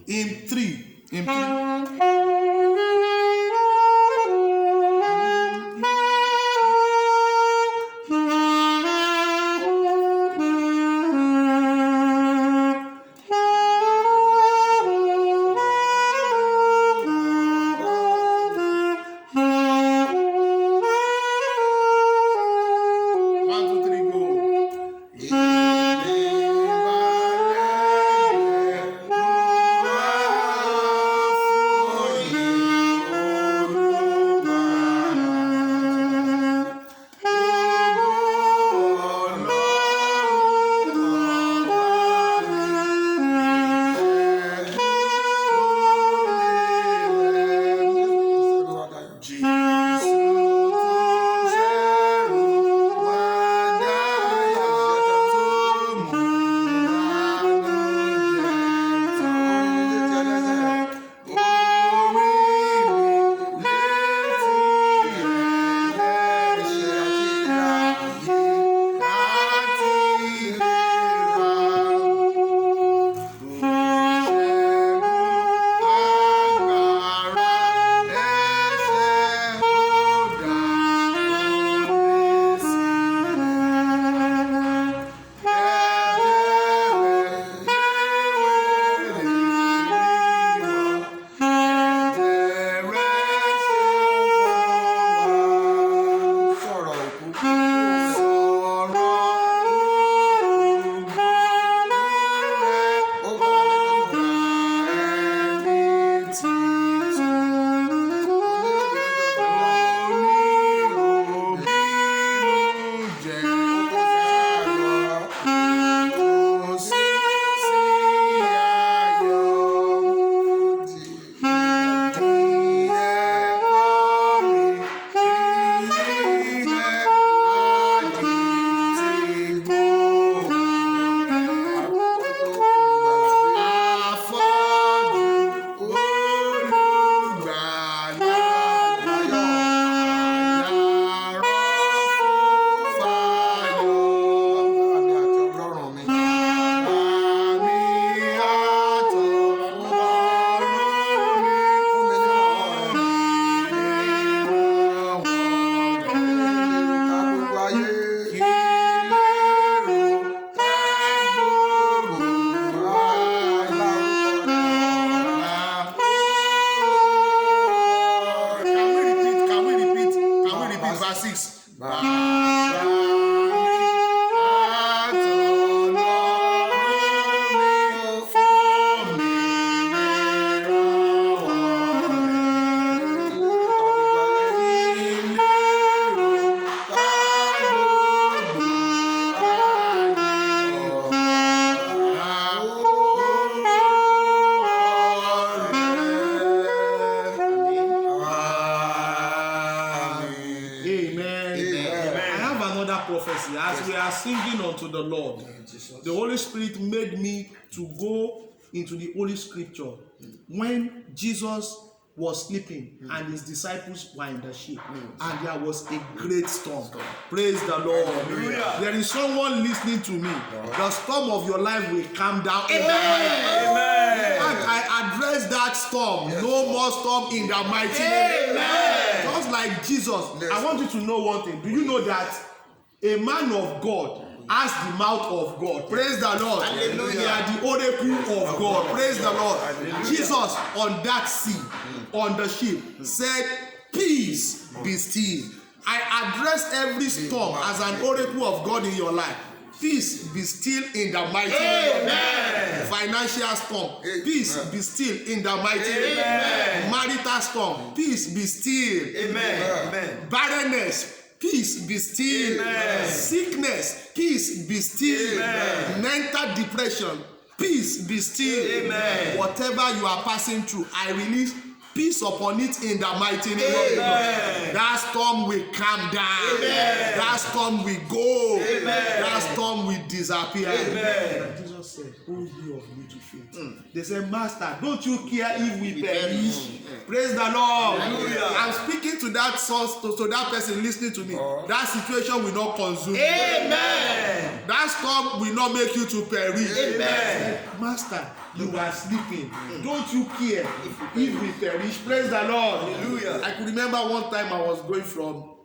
Hymn 3. Hymn 3. Prophecy as we are singing unto the Lord. The Holy Spirit made me to go into the Holy Scripture when Jesus was sleeping and his disciples were in the ship and there was a great storm. Praise the Lord. Hallelujah. There is someone listening to me. The storm of your life will calm down. Amen. I address that storm. Yes. No more storm in the mighty name. Amen. Just like Jesus. Yes. I want you to know one thing. Do you know that a man of God has the mouth of God? Praise the Lord. Hallelujah. They are the oracle of God. Praise the Lord. Hallelujah. Jesus on that sea, on the ship, said, "Peace, be still." I address every storm as an oracle of God in your life. Peace be still in the mighty name. Financial storm, peace be still in the mighty name. Marital storm, peace be still. Amen. Barrenness, peace be still. Amen. Sickness, peace be still. Amen. Mental depression, peace be still. Amen. Whatever you are passing through, I release peace upon it in the mighty name of God. That storm will calm down. Amen. That storm will go. Amen. That storm will disappear. Amen. Jesus said, "Oh, ye of little faith." They said, "Master, don't you care if we perish?" Praise the Lord. Hallelujah. I'm speaking to that source, to that person listening to me. That situation will not consume you. Amen. That storm will not make you to perish. Amen. Master, you are sleeping. Don't you care if we perish? Praise the Lord. Hallelujah. I could remember one time I was going from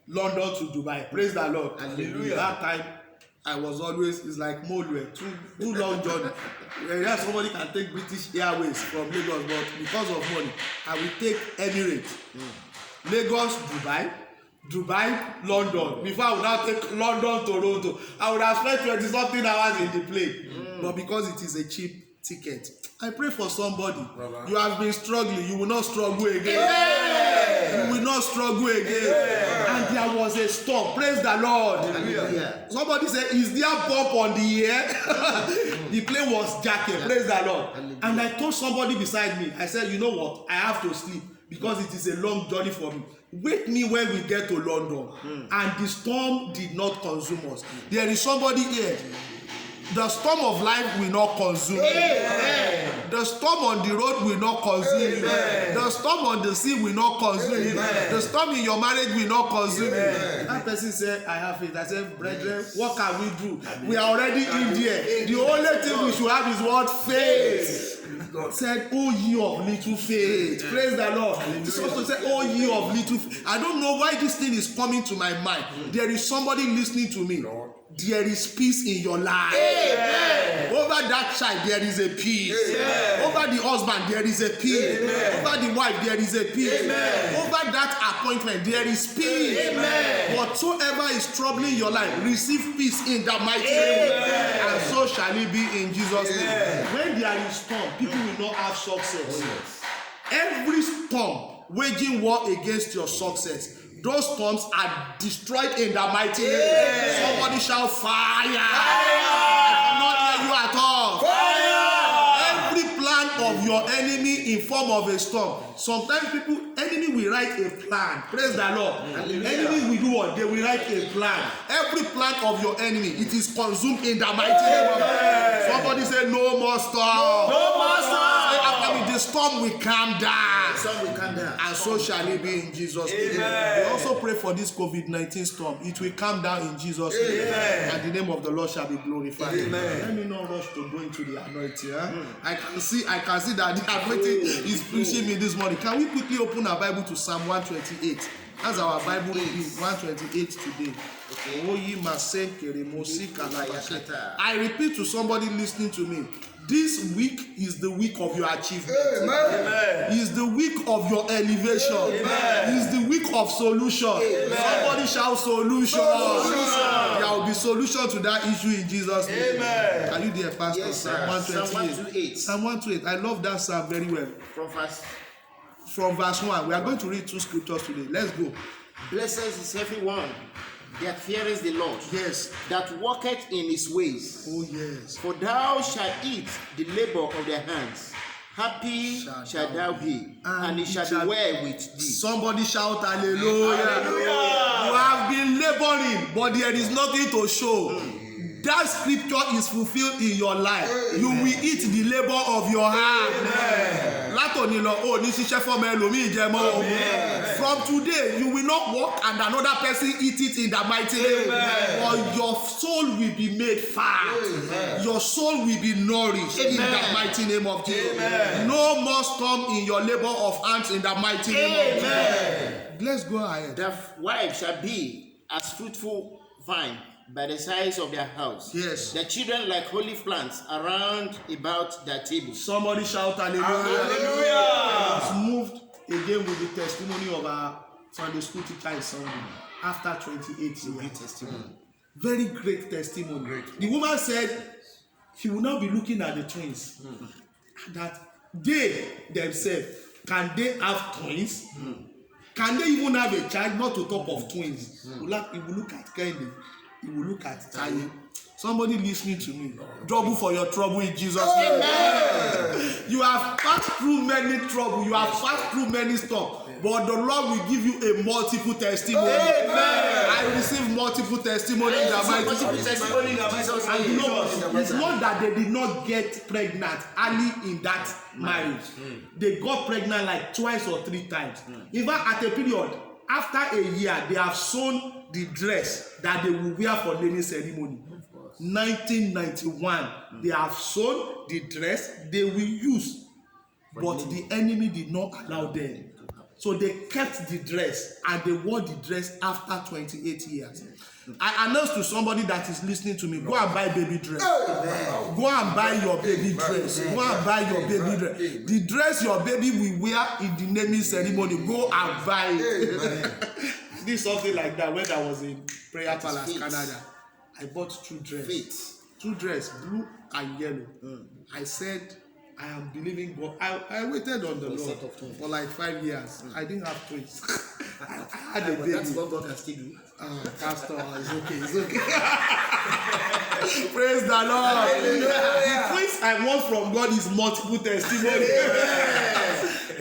London to Dubai. Praise the Lord. Hallelujah. That time I was always, it's like Molwe, too long journey. Yeah, somebody can take British Airways from Lagos, but because of money, I will take Emirates. Lagos, Dubai, London. Before I would now take London, Toronto. I would have spent 20-something hours in the plane. But because it is a cheap ticket, I pray for somebody. You have been struggling, you will not struggle again. You will not struggle again. And there was a storm. Praise the Lord. Somebody said, is there bump on the air? The plane was jacking. Praise the Lord. And I told somebody beside me, I said, you know what? I have to sleep because it is a long journey for me. Wake me when we get to London. And the storm did not consume us. There is somebody here. The storm of life will not consume you. The storm on the road will not consume you. The storm on the sea will not consume you. The storm in your marriage will not consume you. That person said, I have faith. I said, brethren, what can we do? We are already in there. The only thing we should have is what? Faith. Said, oh ye of little faith. Praise the Lord. This also said, oh ye of little faith. I don't know why this thing is coming to my mind. There is somebody listening to me. There is peace in your life. Amen. Over that child, there is a peace. Amen. Over the husband, there is a peace. Amen. Over the wife, there is a peace. Amen. Over that appointment, there is peace. Amen. Whatsoever is troubling your life, receive peace in the mighty name. And so shall it be in Jesus' name. When there is storm, people will not have success. Every storm waging war against your success, those storms are destroyed in the mighty name. Somebody shout fire. I cannot hear you at all. Fire. Every plan of your enemy in form of a storm. Sometimes enemy will write a plan. Praise the Lord. Enemy will do what? They will write a plan. Every plan of your enemy, it is consumed in the mighty name of God. Somebody say no more storm. No more storm. The storm will calm down. And so shall it be in Jesus' name. We also pray for this COVID-19 storm. It will calm down in Jesus' name. And the name of the Lord shall be glorified. Let me not rush to go into the anointing. I can see that the anointing is pushing me this morning. Can we quickly open our Bible to Psalm 128? That's our Bible reading, 128 today. I repeat to somebody listening to me. This week is the week of your achievement. Amen. Is the week of your elevation. Amen. Is the week of solution. Amen. Somebody shout solution. There will be solution to that issue in Jesus' name. Amen. Are you there, Pastor? Yes, Psalm 128. Psalm 128. I love that psalm very well. From verse 1. We are going to read 2 scriptures today. Let's go. Blessed is everyone that feareth the Lord, yes, that walketh in his ways. Oh yes. For thou shalt eat the labor of their hands. Happy shalt thou be, and it shall be well with thee. Somebody shout hallelujah. Hallelujah. You have been laboring, but there is nothing to show. That scripture is fulfilled in your life. Amen. You will eat the labor of your hand. From today, you will not walk and another person eat it in the mighty name. But your soul will be made fat. Amen. Your soul will be nourished. Amen. In the mighty name of Jesus. Amen. No more storm in your labor of hands in the mighty name of Jesus. Let's go ahead. The wife shall be as fruitful vine by the sides of their house. Yes. The children like holy plants around about their table. Somebody shout hallelujah. Hallelujah. I was moved again with the testimony of our Sunday school teacher in Sunday after 28 years. Great testimony. Very great testimony. Great. The woman said she will not be looking at the twins. That they themselves, can they have twins? Can they even have a child? Not to talk of twins. He will look at Kendi. He will look at Taye. Somebody listening to me. Double for your trouble in Jesus' name. You have passed through many trouble. You have passed through many storms. but the Lord will give you a multiple testimony. Amen. I receive multiple testimony in the mighty name. And you know what? It's not that they did not get pregnant early in that marriage. They got pregnant like twice or 3 times. Even at a period, after a year, they have sewn the dress that they will wear for naming ceremony. 1991, they have sewn the dress they will use, but the enemy did not allow them. So they kept the dress and they wore the dress after 28 years. I announced to somebody that is listening to me, go and buy baby dress. Go and buy your baby dress. Go and buy your baby dress. The dress your baby will wear in the naming ceremony, go and buy it. Did something like that when I was in Prayer Palace, Canada. I bought 2 dresses. 2 dresses, blue and yellow. I said, I am believing God. I waited on the Lord for like 5 years. I didn't have twins. I had a baby. That's what God can still do. Pastor, it's okay. It's okay. Praise the Lord. The twins I want from God is multiple testimony.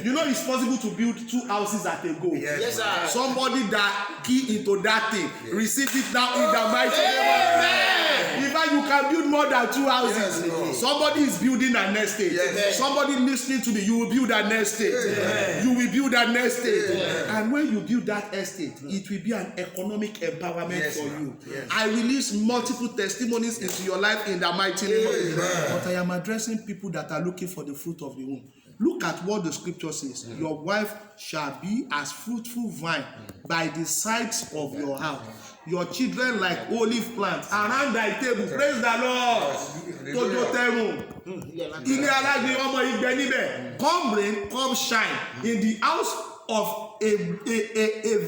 You know it's possible to build 2 houses at a go. Yes, sir. Somebody that key into that thing, receive it now in the mighty name of Jesus. In fact, you can build more than 2 houses. Yes, somebody is building an estate. Yes. Somebody listening to me, you will build an estate. Yes. You will build an estate. Yes. And when you build that estate, it will be an economic empowerment for you. Yes. I release multiple testimonies into your life in the mighty name of Jesus. But I am addressing people that are looking for the fruit of the womb. Look at what the scripture says. Your wife shall be as fruitful vine by the sides of your house. Your children like olive plants around thy table. Praise the Lord. Tojo tẹrun. Ilé alágbé ọmọ igbe níbẹ̀. Come rain, come shine in the house of a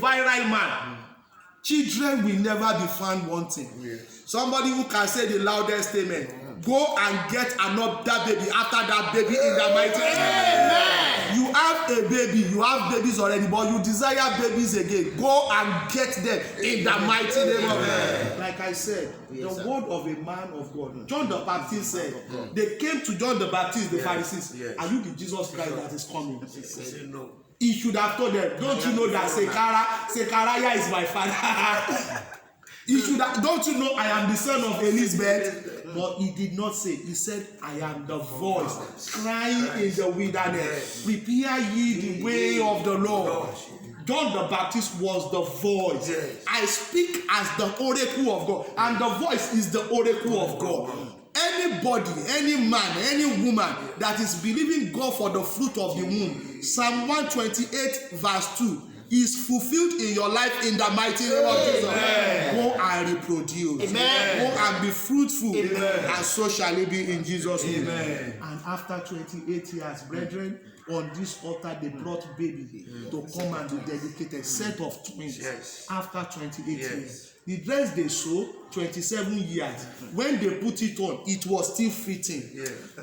viral man. Children will never be found wanting. Somebody who can say the loudest statement. Go and get another baby after that baby in the mighty name. You have a baby, you have babies already, but you desire babies again. Go and get them in the mighty name of God. Like I said, the word of a man of God. John the Baptist said, they came to John the Baptist, the Pharisees. Are you the Jesus Christ that is coming? He said no. He should have told them, don't you know that Zechariah is my father? He should have, don't you know I am the son of Elizabeth? But he did not say. He said, I am the voice crying in the wilderness. Prepare ye the way of the Lord. John the Baptist was the voice. I speak as the oracle of God. And the voice is the oracle of God. Anybody, any man, any woman that is believing God for the fruit of the womb, Psalm 128 verse 2, is fulfilled in your life in the mighty name of Jesus. Go and reproduce. Go and be fruitful. And so shall it be in Jesus' name. And after 28 years, brethren, on this altar they brought baby to come and be dedicated, set of twins. After 28 years. The dress they sew 27 years. When they put it on, it was still fitting.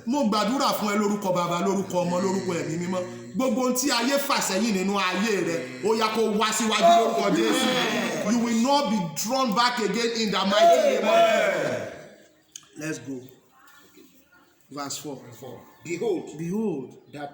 Mo gbàdúrà fún ẹ lórúkọ bàbá, lórúkọ ọmọ, lórúkọ ẹ̀mí mímọ́. Gbogbo ohun tí ayé fà sẹ́yìn nínú ayé rẹ, ó yá kó wá síwájú lórúkọ Jésù. You will not be drawn back again in the mighty name of Jesus. Let's go. Verse 4. Behold, that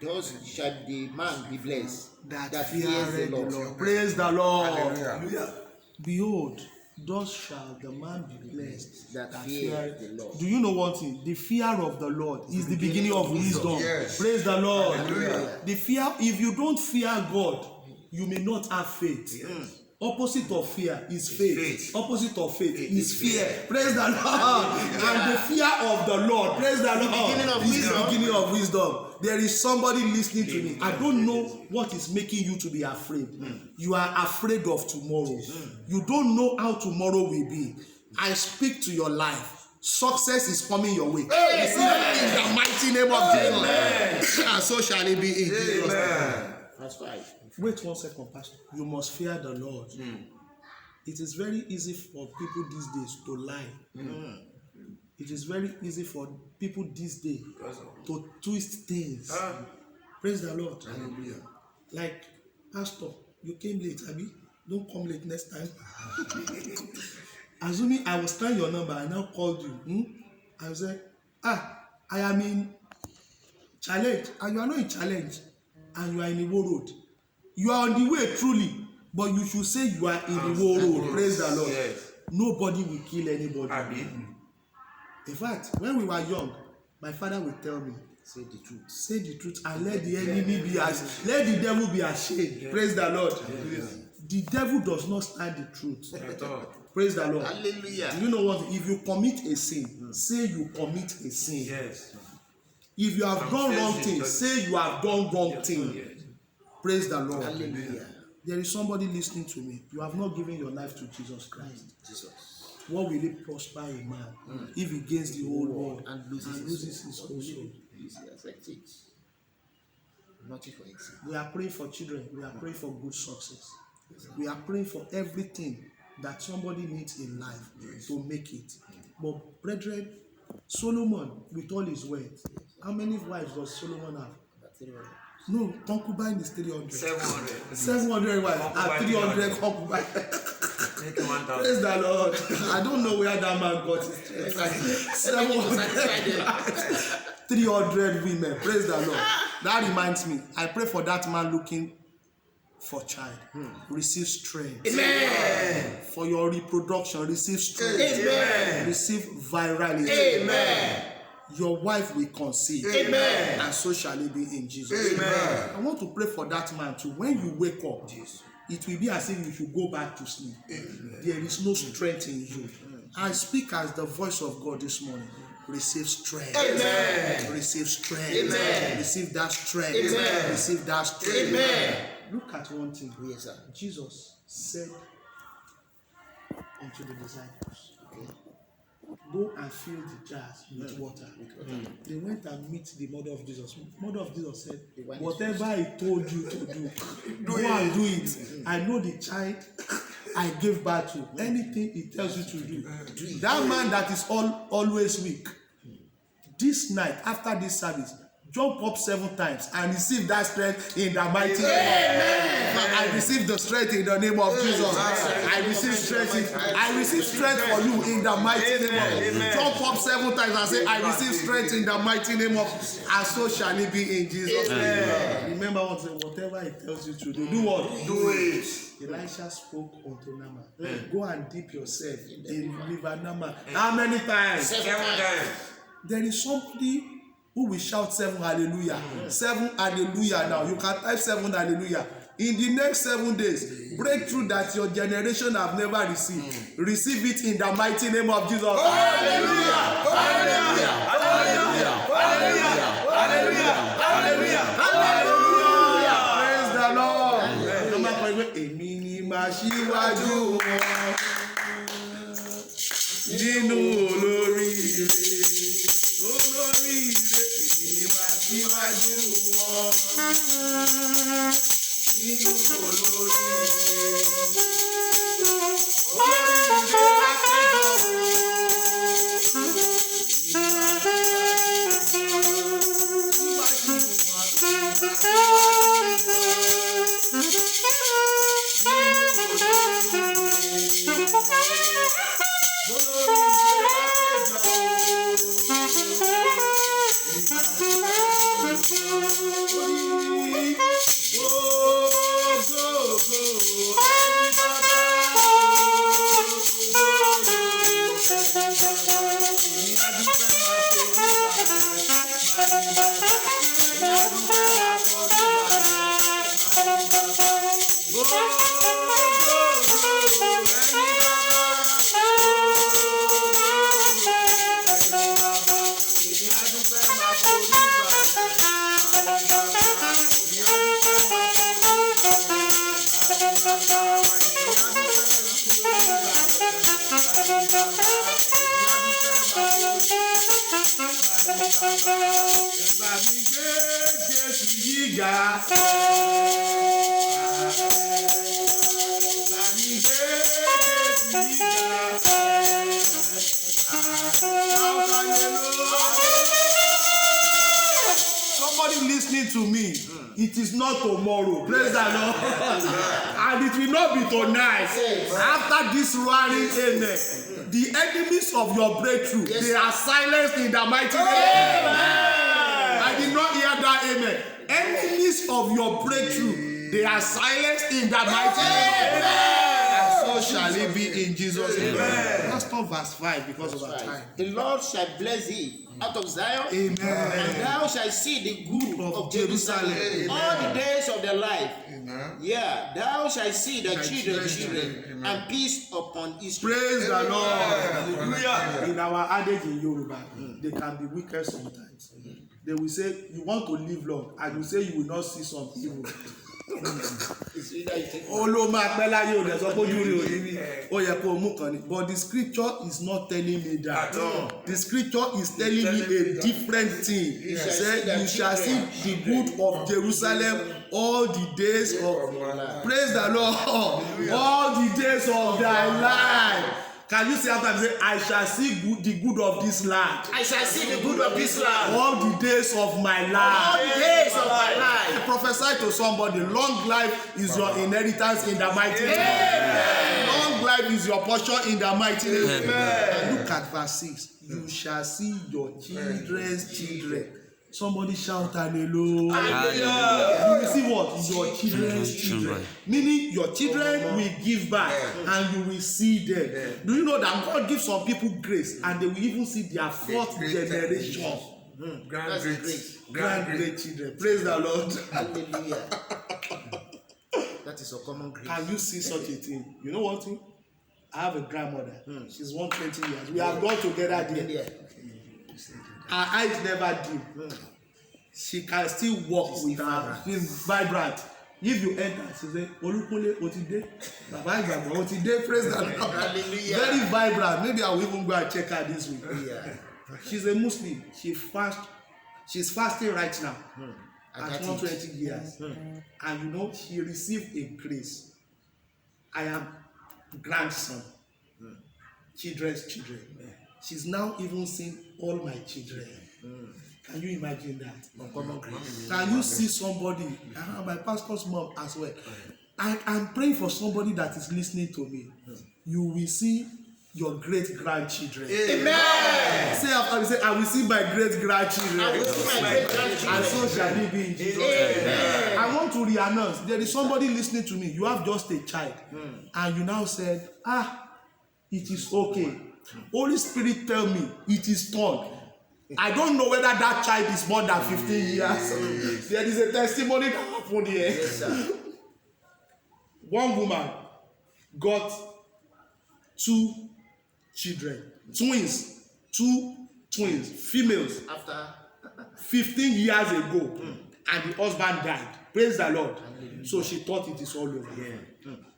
thus shall the man be blessed that fears the Lord. Praise the Lord. Hallelujah. Behold, thus shall the man be blessed that fears the Lord. Do you know one thing? The fear of the Lord is the beginning of wisdom. Yes. Praise the Lord. Hallelujah. The fear, if you don't fear God, you may not have faith. Yes. Opposite of fear is faith. Opposite of faith is fear. Praise the Lord. And the fear of the Lord, praise the Lord, is the beginning of wisdom. There is somebody listening to me. I don't know what is making you to be afraid. You are afraid of tomorrow. You don't know how tomorrow will be. I speak to your life. Success is coming your way. Receive it in the mighty name of Jesus. And so shall it be in Jesus' name. That's right. Wait 1 second, Pastor. You must fear the Lord. It is very easy for people these days to lie. It is very easy for people these days to twist things. Praise the Lord. Hallelujah. Like, Pastor, you came late, Abi. Don't come late next time. Assuming I was trying your number, I now called you. I was like, I am in challenge, and you are not in challenge, and you are in Iwo Road. You are on the way truly, but you should say you are in the whole road. Praise the Lord. Yes. Nobody will kill anybody. Amen. In fact, when we were young, my father would tell me, Say the truth. say the truth and let the enemy be let the devil be ashamed. Praise the Lord. The devil does not stand the truth. At all. Praise the Lord. Hallelujah. Do you know what? If you commit a sin, say you commit a sin. Yes. If you have done wrong Confess it. thing, say you have done wrong thing. Yes. Praise the Lord. Hallelujah. There is somebody listening to me. You have not given your life to Jesus Christ. Jesus. What will it prosper a man if he gains the whole world And loses his whole soul? Accept it. Nothing for it. We are praying for children. We are praying for good success. We are praying for everything that somebody needs in life to make it. But brethren, Solomon, with all his wealth, how many wives does Solomon have? No, concubine is 300. 700. 700 wives and 300 concubines. Make it 1,000. Praise the Lord. I don't know where that man got his 700 300 women. Praise the Lord. That reminds me, I pray for that man looking for child. Receive strength. Amen. For your reproduction, receive strength. Amen. Receive virality. Amen. Your wife will conceive. Amen. And so shall it be in Jesus. Amen. I want to pray for that man too. When you wake up, it will be as if you should go back to sleep. There is no strength in you. I speak as the voice of God this morning. Receive strength. Amen. Receive strength. Amen. Receive that strength. Amen. Receive that strength. Amen. Look at one thing. Yes, sir. Jesus said unto the disciples, go and fill the jars with water. They went and meet the mother of Jesus. Mother of Jesus said, whatever he told you to do, go and do it. I know the child I gave birth to. Anything he tells you to do. That man that is always weak, this night, after this service, jump up 7 times and receive that strength in the mighty name. I receive the strength in the name of Jesus. I receive strength. I receive strength for you in the mighty name of. Jump up 7 times and say, I receive strength in the mighty name of. And so shall it be in Jesus' name. Remember what whatever he tells you to do, do what? Do it. Elisha spoke unto Naaman. Go and dip yourself in river Naaman. How many times? 7 times. There is somebody who will shout 7 hallelujah. 7 hallelujah now. You can type 7 hallelujah. In the next 7 days, breakthrough that your generation have never received. Receive it in the mighty name of Jesus. Hallelujah. Hallelujah. Hallelujah. Hallelujah. Hallelujah. Hallelujah. Praise the Lord. Come on, èmi ni màá ṣíwájú wọn nínú olóríire. Olóríire èmi ni màá ṣíwájú wọn nínú olóríire. Olóríire lápẹjọ. Bá mi gbé Jésù yìí ga. Bá mi gbé Jésù yìí ga. Somebody listening to me, it is not tomorrow. Praise the Lord. And it will not be tonight. After this roaring amen, the enemies of your breakthrough, they are silenced in the mighty name. Amen. I did not hear that amen. Enemies of your breakthrough, They are silenced in the mighty name. And so shall it be in Jesus' name. Let's stop verse 5 because of our time. The Lord shall bless thee out of Zion, Amen. and thou shalt see the good of Jerusalem all the days of their life. Amen. Yeah, thou shalt see the children, Amen. and peace upon Israel. Praise the Lord. Hallelujah. In our adage in Yoruba, they can be wicked sometimes. They will say, you want to live long, and you say you will not see some evil. It's either you take But the scripture is not telling me that. The scripture is telling me a different thing. It said, you shall see the good of Jerusalem all the days of, praise the Lord, all the days of thy life. Can you say after me, say, I shall see the good of this land. I shall see the good of this land All the days of my all life. the days of my I life. prophesy to somebody, long life is your inheritance in the mighty name. Long life is your portion in the mighty name. And look at verse 6. You shall see your children's children. Somebody shout hallelujah. You will see what? Your children's children. Meaning your children will give back and you will see them. Do you know that God gives some people grace and they will even see their fourth generation? That's great. Great children. Praise the Lord. Hallelujah. That is a common grace. Can you see such a thing? You know one thing? I have a grandmother. She's 120 years. We have gone together there. Yeah. Her eyes never dim. She can still walk with her. She's vibrant. If you enter, she say, Olukunle, Otide, Baba Igbagbo, Otide, praise the Lord. Hallelujah. Very vibrant. Maybe I will even go and check her this week. Yeah. She's a Muslim. She's fasting right now I at got 120 years. And you know, she received a grace. I am grandson, children's children. She's now even seen all my children. Can you imagine that? Common grace. Can you see somebody? My pastor's mom as well. I'm praying for somebody that is listening to me. You will see your great grandchildren. Amen. Say after me, say, I will see my great grandchildren. I will see my great grandchildren. And so shall it be in Jesus' name. I want to re-announce. There is somebody listening to me. You have just a child. And you now said, it is okay. Holy Spirit tell me it is done. I don't know whether that child is more than 15 years. There is a testimony that happened here. Yes, sir. One woman got 2 children, twins, 2 twins, females, After 15 years ago, and the husband died. Praise the Lord. So she thought it is all over.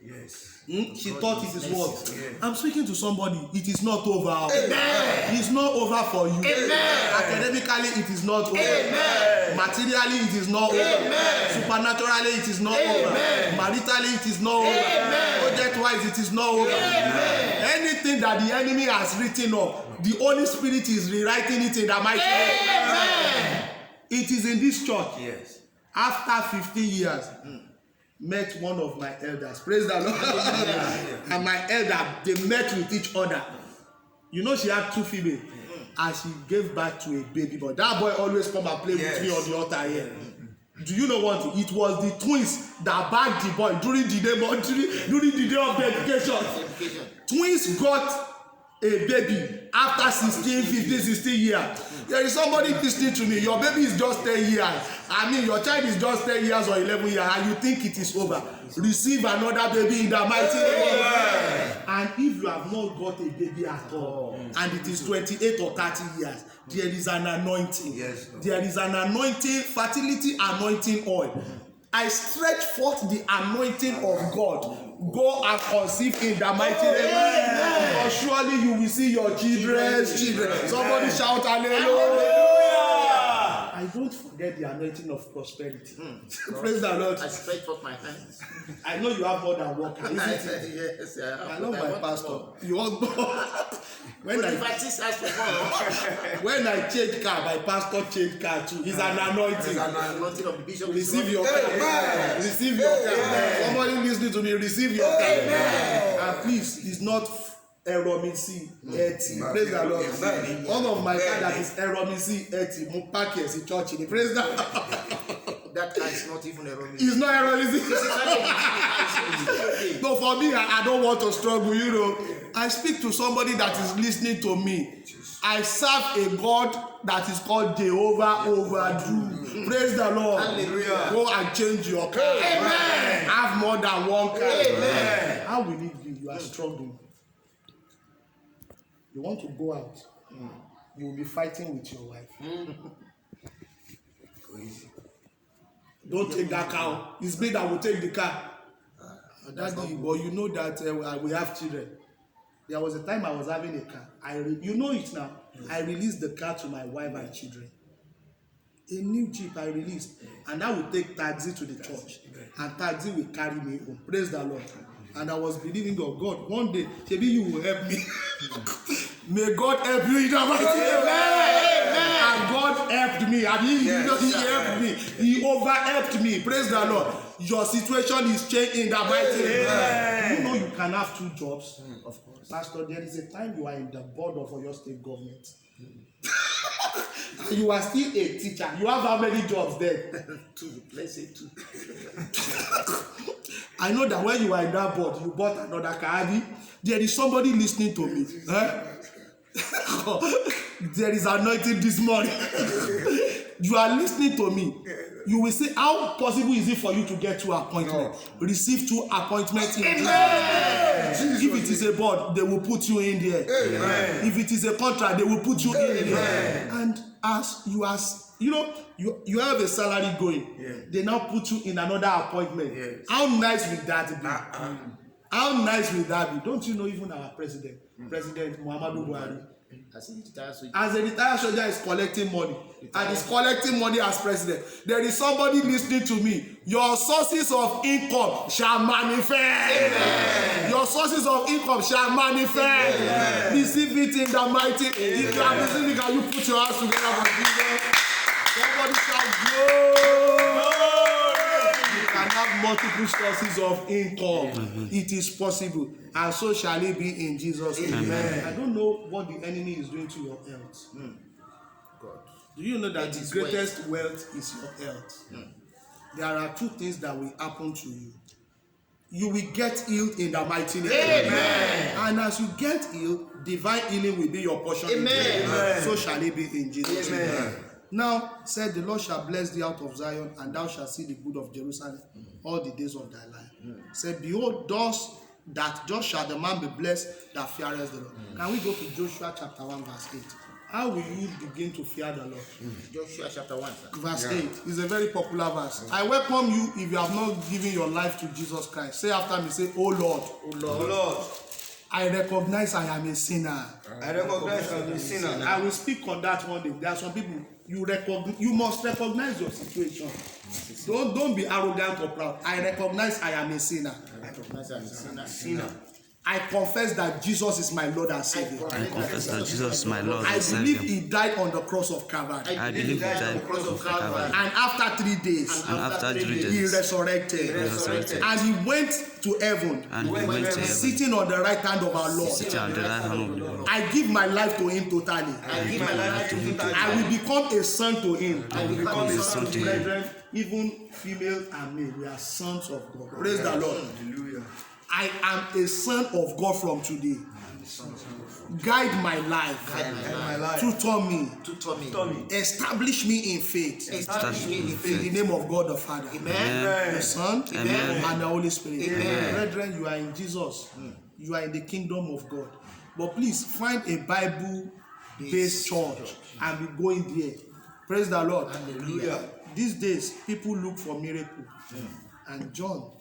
Yes. She thought it is what? Yeah. I'm speaking to somebody. It is not over. Amen. It's not over for you. Amen. Academically, it is not over. Amen. Materially, it is not over. Amen. Supernaturally, it is not over. Amen. Maritally, it is not over. Amen. Project-wise, it is not over. Amen. Anything that the enemy has written up, the Holy Spirit is rewriting it in the mighty name. Amen. It is in this church. Yes. After 15 years, met one of my elders. Praise the Lord. And my elder, they met with each other. You know, she had 2 females. And she gave birth to a baby. But that boy always come and play with me on the altar here. Do you know what? It was the twins that bagged the boy during the day, during the day of the education. Twins got a baby after 16, 15, 16 years. There is somebody listening to me. Your baby is just 10 years. I mean, your child is just 10 years or 11 years, and you think it is over. Receive another baby in the mighty name. And if you have not got a baby at all, and it is 28 or 30 years, there is an anointing. Yes, There is an anointing, fertility anointing oil. I stretch forth the anointing of God. Go and conceive in the mighty name. Because surely you will see your children's children. Somebody shout hallelujah. I don't forget the anointing of prosperity. Praise the Lord. I stretch forth my hands. I know you have more than one. Isn't it? Yes, I love my pastor. You want more? When I change car, my pastor change car too. He's an anointing. Anointing of the bishop. Receive your car. Receive your car. Somebody listening to me, receive your car. And please, it's not Eromisi Eti. Praise the Lord. One of my car that is Eromisi Eti. Mo park here, see church in the praise the Lord. that car is not even a wrong. It's not error, is it? No, for me, I don't want to struggle, you know. I speak to somebody that is listening to me. I serve a God that is called Jehovah Overdo. Praise the Lord. Hallelujah. Go and change your car. Amen. Have more than one car. Amen. How will it be? You are struggling. You want to go out. You will be fighting with your wife. Don't take that car. It's me that will take the car. Daddy, but you know that we have children. There was a time I was having a car. You know it now. I released the car to my wife and children. A new Jeep I released. And I will take taxi to the church. And taxi will carry me home. Praise the Lord. And I was believing God, one day, maybe you will help me. May God help you in the mighty name. And God helped me. And he helped me. He over-helped me. Praise the Lord. Your situation is changed in the mighty name. You know you can have two jobs. Of course. Pastor, there is a time you are in the board of your state government. You are still a teacher. You have how many jobs there? 2. Let's say 2. I know that when you are in that board, you bought another car. There is somebody listening to me. There is anointing this morning. You are listening to me. You will say, how possible is it for you to get 2 appointments? No. Receive 2 appointments in Jesus. If it is a board, they will put you in there. Amen. If it is a contract, they will put you in there. And as you know, you have a salary going. They now put you in another appointment. How nice will that be? How nice will that be? Don't you know even our president, President Muhammadu Buhari, as a retired soldier is collecting money and is collecting money as president. There is somebody listening to me. Your sources of income shall manifest. Amen. Your sources of income shall manifest. Amen. Receive it in the mighty. Amen. If you are receiving, can you put your hands together for Jesus? Somebody shout glory. You can have multiple sources of income. It is possible. And so shall it be in Jesus' name. Amen. I don't know what the enemy is doing to your health. God. Do you know that the greatest wealth is your health? There are 2 things that will happen to you. You will get healed in the mighty name. Amen. And as you get healed, divine healing will be your portion. Amen. So shall it be in Jesus' name. Now said the Lord shall bless thee out of Zion, and thou shalt see the good of Jerusalem all the days of thy life. Said, behold, thus shall the man be blessed that feareth the Lord. Can we go to Joshua chapter 1 verse 8? How will you begin to fear the Lord? Joshua chapter 1 verse 8 is a very popular verse. I welcome you if you have not given your life to Jesus Christ. Say after me, say, oh Lord. Oh Lord. I recognize I am a sinner. I recognize I am a sinner. I will speak on that one day. There are some people, you must recognize your situation. Don't be arrogant or proud. I recognize I am a sinner. I recognize I am a sinner. I confess that Jesus is my Lord and Savior. I confess that Jesus is my Lord and Savior. I believe He died on the cross of Calvary. I believe He died on the cross of Calvary. And after 3 days, He resurrected. And He went to heaven. Sitting on the right hand of our Lord. I give my life to Him totally. I will become a son to Him. Brethren, even female and male, we are sons of God. Praise the Lord. Hallelujah. I am a son of God from today. Guide my life. Tutor me. Establish me in faith. In the name of God the Father. Amen. The Son. Amen. And the Holy Spirit. Amen. Brethren, you are in Jesus. You are in the kingdom of God. But please find a Bible-based church and be going there. Praise the Lord. Hallelujah. These days, people look for miracle. And John,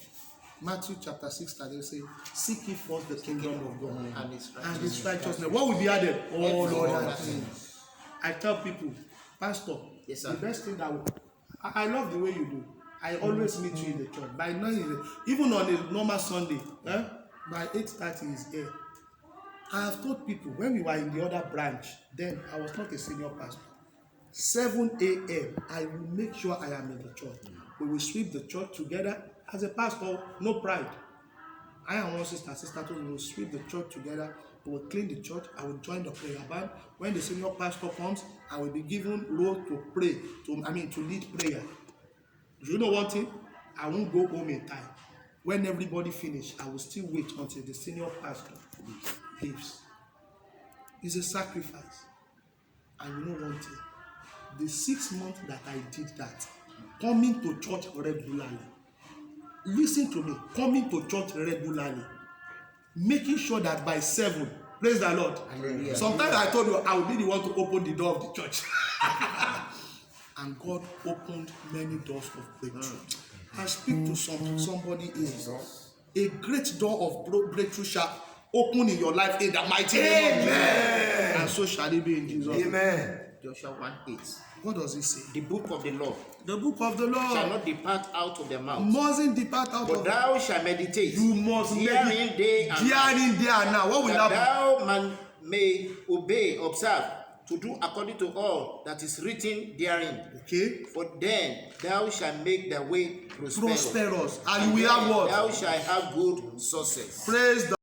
Matthew chapter 6, they say, seek ye first the kingdom of God and His righteousness. What will be added? Oh Lord, I tell people, Pastor, the best thing that I love the way you do. I always meet you in the church. By 9, even on a normal Sunday, by 8:30 is here. I have told people when we were in the other branch, then I was not a senior pastor. 7 a.m. I will make sure I am in the church. We will sweep the church together. As a pastor, no pride. I and one sister we will sweep the church together. We will clean the church. I will join the prayer band. When the senior pastor comes, I will be given role to pray, to lead prayer. Do you know one thing? I won't go home in time. When everybody finish, I will still wait until the senior pastor leaves. It's a sacrifice. And you know one thing? The 6 months that I did that, coming to church regularly, listen to me, coming to church regularly, making sure that by 7, praise the Lord. Hallelujah. Sometimes I told you I would be the one to open the door of the church. And God opened many doors of breakthrough. I speak to somebody here. A great door of breakthrough shall open in your life in the mighty name of Jesus. And so shall it be in Jesus. Amen. Joshua 1:8. What does it say? The book of the law The book of the shall Lord not depart out of their mouth, mustn't depart out but of thou shalt meditate You must herein day and night, hearing there and now. What will that happen? thou may obey, observe, to do according to all that is written therein. Okay. For then thou shalt make thy way prosperous, Prosperous. And you will have then what? thou shalt have good success. Praise the